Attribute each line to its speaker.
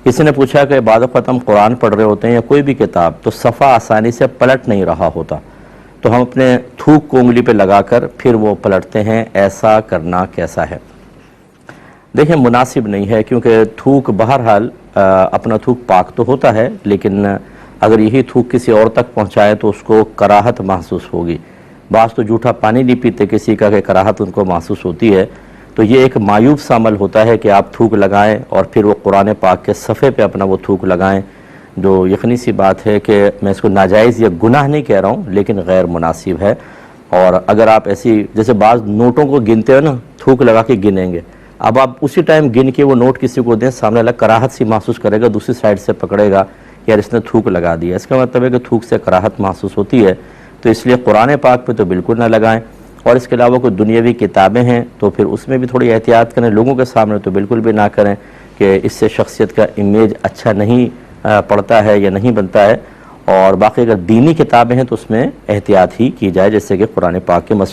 Speaker 1: किसी ने पूछा कि बाद वक़्त हम कुरान पढ़ रहे होते हैं या कोई भी किताब, तो सफ़ा आसानी से पलट नहीं रहा होता, तो हम अपने थूक को उंगली पे लगाकर फिर वो पलटते हैं, ऐसा करना कैसा है? देखिए, मुनासिब नहीं है, क्योंकि थूक बहरहाल अपना थूक पाक तो होता है, लेकिन अगर यही थूक किसी और तक पहुँचाए तो उसको कराहत महसूस होगी। बास तो जूठा पानी नहीं पीते किसी का कि कराहत उनको महसूस होती है। तो ये एक मायूब सा अमल होता है कि आप थूक लगाएं और फिर वो कुरान पाक के सफ़े पे अपना वो थूक लगाएं, जो यकीनी सी बात है कि मैं इसको नाजायज़ या गुनाह नहीं कह रहा हूँ, लेकिन गैर मुनासिब है। और अगर आप ऐसी, जैसे बाज़ नोटों को गिनते हो ना, थूक लगा के गिनेंगे, अब आप उसी टाइम गिन के वो नोट किसी को दें, सामने वाला कराहत सी महसूस करेगा, दूसरी साइड से पकड़ेगा, यार इसने थूक लगा दिया। इसका मतलब है कि थूक से कराहत महसूस होती है। तो इसलिए कुरान पाक पे तो बिल्कुल ना लगाएं। और इसके अलावा कोई दुनियावी किताबें हैं तो फिर उसमें भी थोड़ी एहतियात करें, लोगों के सामने तो बिल्कुल भी ना करें कि इससे शख्सियत का इमेज अच्छा नहीं पड़ता है या नहीं बनता है। और बाकी अगर दीनी किताबें हैं तो उसमें एहतियात ही की जाए, जैसे कि कुरान पाक के मसले